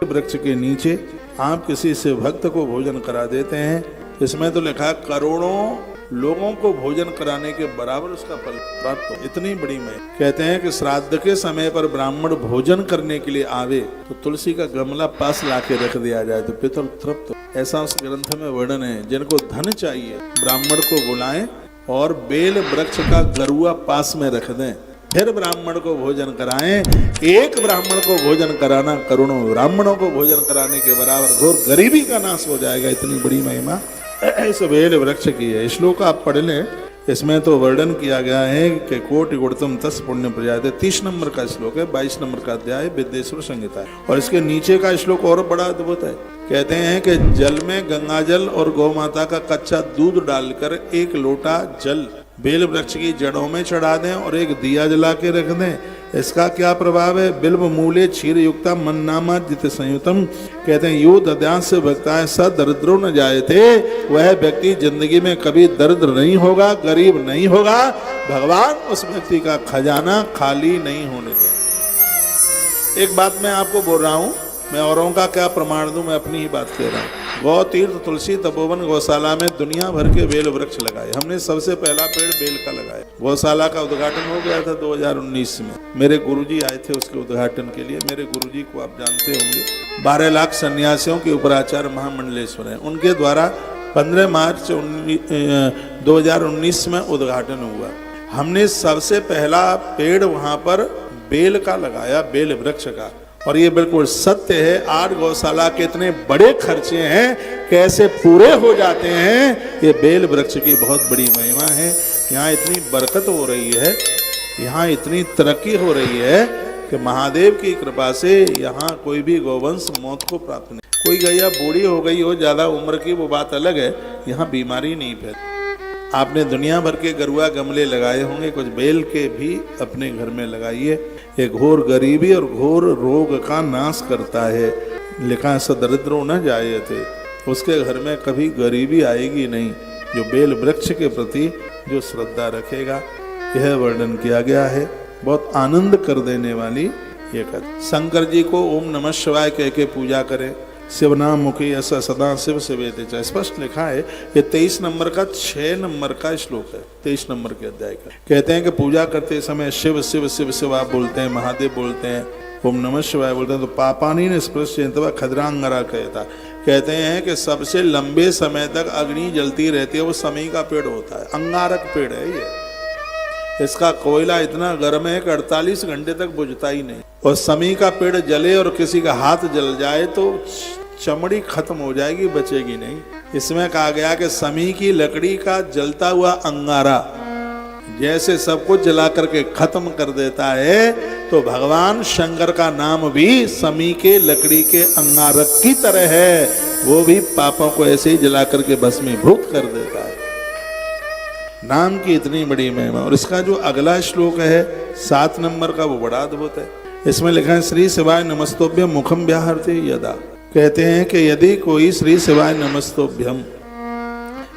वृक्ष के नीचे आप किसी से भक्त को भोजन करा देते हैं, इसमें तो लिखा करोड़ों लोगों को भोजन कराने के बराबर उसका फल प्राप्त हो। इतनी बड़ी महिमा। कहते हैं कि श्राद्ध के समय पर ब्राह्मण भोजन करने के लिए आवे तो तुलसी का गमला पास लाके रख दिया जाए तो पितर तृप्त। ऐसा उस ग्रंथ में वर्णन है। जिनको धन चाहिए ब्राह्मण को बुलाएं और बेल वृक्ष का गरुआ पास में रख दें, फिर ब्राह्मण को भोजन कराएं। एक ब्राह्मण को भोजन कराना करोड़ों ब्राह्मणों को भोजन कराने के बराबर। घोर गरीबी का नाश हो जाएगा। इतनी बड़ी महिमा इस बेल वृक्ष की है। श्लोक आप पढ़ लें, इसमें तो वर्णन किया गया है कि कोटि गुणतम तस् पुण्य प्रजाते। 30 नंबर का श्लोक है, 22 नंबर का अध्याय विद्येश्वर संहिता है। और इसके नीचे का श्लोक और बड़ा अद्भुत है। कहते हैं कि जल में गंगा जल और गौ माता का कच्चा दूध डालकर एक लोटा जल बेल वृक्ष की जड़ों में चढ़ा दें और एक दिया जला के रख दें। इसका क्या प्रभाव है? बिल्व मूले क्षीर युक्ता मन नामा जित संयुतम। कहते हैं यो दद्यांश से भक्ताएं स दरिद्रो न जाए थे। वह व्यक्ति जिंदगी में कभी दरिद्र नहीं होगा, गरीब नहीं होगा। भगवान उस व्यक्ति का खजाना खाली नहीं होने दें। एक बात मैं आपको बोल रहा हूं, मैं औरों का क्या प्रमाण दूं, मैं अपनी ही बात कह रहा हूं। गौ तीर्थ तुलसी तपोवन गौशाला में दुनिया भर के बेल वृक्ष लगाए। हमने सबसे पहला पेड़ बेल का लगाया। गौशाला का उद्घाटन हो गया था 2019 में। मेरे गुरुजी आए थे उसके उद्घाटन के लिए। मेरे गुरुजी को आप जानते होंगे, 12 लाख सन्यासियों के उपराचार्य महामंडलेश्वर हैं। उनके द्वारा 15 मार्च 2019 में उद्घाटन हुआ। हमने सबसे पहला पेड़ वहां पर बेल का लगाया, बेल वृक्ष का। और ये बिल्कुल सत्य है। 8 गौशाला के इतने बड़े खर्चे हैं, कैसे पूरे हो जाते हैं, ये बेल वृक्ष की बहुत बड़ी महिमा है। यहाँ इतनी बरकत हो रही है, यहाँ इतनी तरक्की हो रही है कि महादेव की कृपा से यहाँ कोई भी गौवंश मौत को प्राप्त नहीं। कोई गैया बूढ़ी हो गई हो, ज्यादा उम्र की, वो बात अलग है, यहाँ बीमारी नहीं फैलती। आपने दुनिया भर के गरुआ गमले लगाए होंगे, कुछ बेल के भी अपने घर में लगाइए। ये घोर गरीबी और घोर रोग का नाश करता है। लिखा स दरिद्रो न जाए थे, उसके घर में कभी गरीबी आएगी नहीं, जो बेल वृक्ष के प्रति जो श्रद्धा रखेगा। यह वर्णन किया गया है। बहुत आनंद कर देने वाली ये कथा। शंकर जी को ओम नमः शिवाय कह के पूजा करें। शिवनाम मुखी ऐसा सदा शिव सेवेते। स्पष्ट लिखा है। ये 23 नंबर का 6 नंबर का श्लोक है, 23 नंबर के अध्याय का। कहते हैं कि पूजा करते समय शिव शिव शिव शिव आप बोलते हैं, महादेव बोलते हैं, ओम नमः शिवाय बोलते हैं, तो पापानी ने स्पृश्य खद्रांगरा कहता। कहते हैं कि सबसे लंबे समय तक अग्नि जलती रहती है, वो समी का पेड़ होता है। अंगारक पेड़ है ये। इसका कोयला इतना गर्म है कि 48 घंटे तक बुझता ही नहीं। और समी का पेड़ जले और किसी का हाथ जल जाए तो चमड़ी खत्म हो जाएगी, बचेगी नहीं। इसमें कहा गया कि समी की लकड़ी का जलता हुआ अंगारा जैसे सब कुछ जला करके खत्म कर देता है, तो भगवान शंकर का नाम भी समी के लकड़ी के अंगारक की तरह है। वो भी पापों को ऐसे ही जला करके भस्मीभूत कर देता है। नाम की इतनी बड़ी महिमा। और इसका जो अगला श्लोक है 7 नंबर का, वो बड़ा अद्भुत है। इसमें लिखा है श्री शिवाय नमस्तोभ्यम मुखम व्याहरते यदा। कहते हैं कि यदि कोई श्री शिवाय नमस्तोभ्यम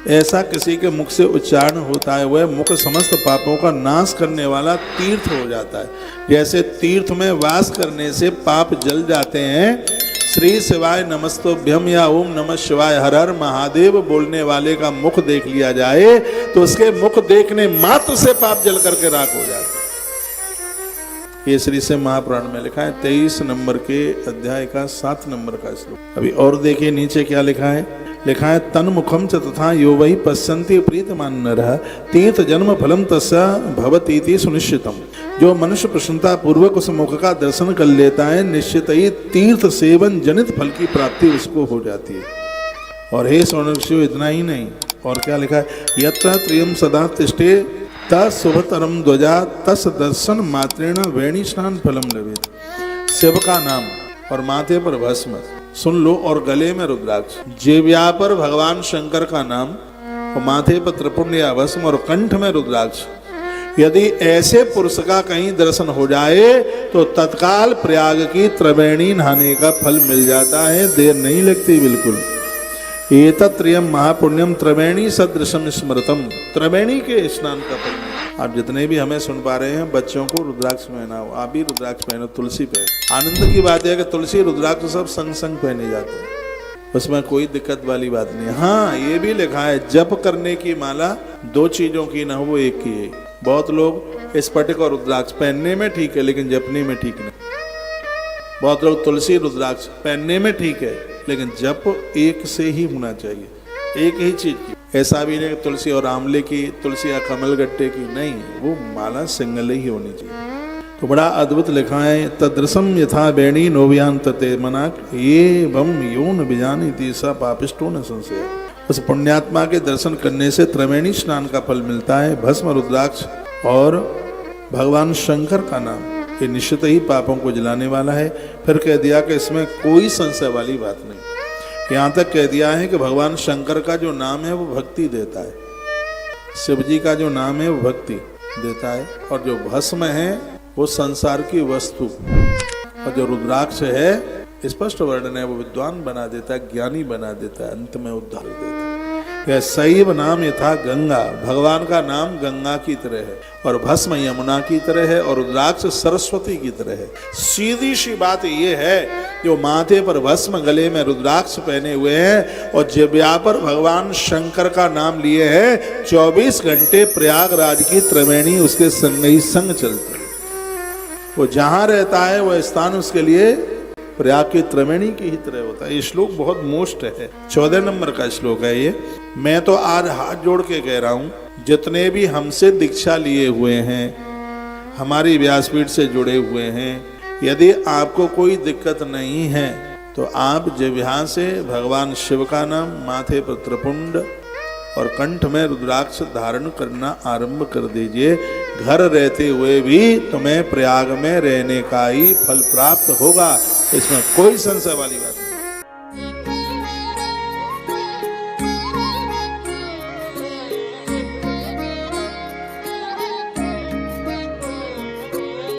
ऐसा किसी के मुख से उच्चारण होता है, वह मुख समस्त पापों का नाश करने वाला तीर्थ हो जाता है। जैसे तीर्थ में वास करने से पाप जल जाते हैं, श्री शिवाय नमस्तोभ्यम या ओम नमः शिवाय हर हर महादेव बोलने वाले का मुख देख लिया जाए तो उसके मुख देखने मात्र से पाप जल करके राख हो जाते। ये श्री से महापुराण में लिखा है 23 नंबर के अध्याय का 7 नंबर का श्लोक। अभी और देखिए नीचे क्या लिखा है। लिखा है तन मुखम च तथा यो वही पश्यन्ति प्रीतमान नरः तीर्थ जन्म फलम तस्या भवतीति सुनिश्चितम। जो मनुष्य प्रसन्नता पूर्वक उस मुख का दर्शन कर लेता है, निश्चित ही तीर्थ सेवन जनित फल की प्राप्ति उसको हो जाती है। और हे सौनक्षियो, इतना ही नहीं, और क्या लिखा है, यत्र त्रियम सदा तिष्ठे तशुभतरम ध्वजा तस् दर्शन मात्रेण वेणी स्नान फलम लभेत। शिव का नाम और माथे पर भस्म सुन लो और गले में रुद्राक्ष। जिह्वा पर भगवान शंकर का नाम और माथे पर त्रिपुंड या भस्म और कंठ में रुद्राक्ष। यदि ऐसे पुरुष का कहीं दर्शन हो जाए तो तत्काल प्रयाग की त्रिवेणी नहाने का फल मिल जाता है, देर नहीं लगती बिल्कुल। एतत्त्रयम् महापुण्यम त्रिवेणी सदृशम स्मृतम। त्रिवेणी के स्नान का फल। आप जितने भी हमें सुन पा रहे हैं, बच्चों को रुद्राक्ष पहनाओ, आप भी रुद्राक्ष पहनो, तुलसी पे। आनंद की बात है कि तुलसी रुद्राक्ष सब संग संग पहने जाते हैं, उसमें कोई दिक्कत वाली बात नहीं है। हाँ, ये भी लिखा है जप करने की माला दो चीजों की ना हो, वो एक की है। बहुत लोग स्फटिक और रुद्राक्ष पहनने में ठीक है लेकिन जपने में ठीक नहीं। बहुत लोग तुलसी रुद्राक्ष पहनने में ठीक है लेकिन जप एक से ही होना चाहिए, एक ही चीज की। ऐसा भी नहीं तुलसी और आंवले की, तुलसी या कमलगट्टे की, नहीं, वो माला सिंगल ही होनी चाहिए। तो बड़ा अद्भुत लिखा है, तदृशम यथा बेणी नोव्यांत ते मनाक ये बम योन बिजानी तीसा पापिष्टो न संशय। उस पुण्यात्मा के दर्शन करने से त्रिवेणी स्नान का फल मिलता है। भस्म, रुद्राक्ष और भगवान शंकर का नाम ये निश्चित ही पापों को जलाने वाला है। फिर कह दिया कि इसमें कोई संशय वाली बात नहीं। यहाँ तक कह दिया है कि भगवान शंकर का जो नाम है वो भक्ति देता है, शिव जी का जो नाम है वो भक्ति देता है, और जो भस्म है वो संसार की वस्तु, और जो रुद्राक्ष है स्पष्ट वर्णन है वो विद्वान बना देता है, ज्ञानी बना देता है, अंत में उद्धार देता है। यह सैव नाम यथा गंगा, भगवान का नाम गंगा की तरह है, और भस्म यमुना की तरह है, और रुद्राक्ष सरस्वती की तरह है। सीधी सी बात ये है, जो माथे पर भस्म, गले में रुद्राक्ष पहने हुए हैं और जिह्वा पर भगवान शंकर का नाम लिए हैं, 24 घंटे प्रयागराज की त्रिवेणी उसके संग ही संग चलती है। वो जहां रहता है वह स्थान उसके लिए प्रयाग की त्रिवेणी की ही तरह होता है। ये श्लोक बहुत मोस्ट है, 14 नंबर का श्लोक है ये। मैं तो आज हाथ जोड़ के कह रहा हूं, जितने भी हमसे दीक्षा लिए हुए हैं, हमारी व्यासपीठ से जुड़े हुए हैं, यदि आपको कोई दिक्कत नहीं है तो आप जिह्वा से भगवान शिव का नाम, माथे पर त्रिपुंड और कंठ में रुद्राक्ष धारण करना आरंभ कर दीजिए। घर रहते हुए भी तुम्हें प्रयाग में रहने का ही फल प्राप्त होगा, इसमें कोई संशय वाली बात नहीं।